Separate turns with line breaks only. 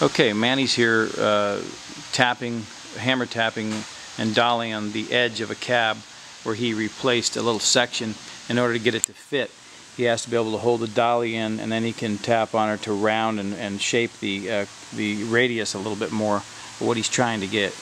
Okay, Manny's here hammer tapping and dolly on the edge of a cab where he replaced a little section. In order to get it to fit, he has to be able to hold the dolly in, and then he can tap on her to round and shape the radius a little bit more of what he's trying to get.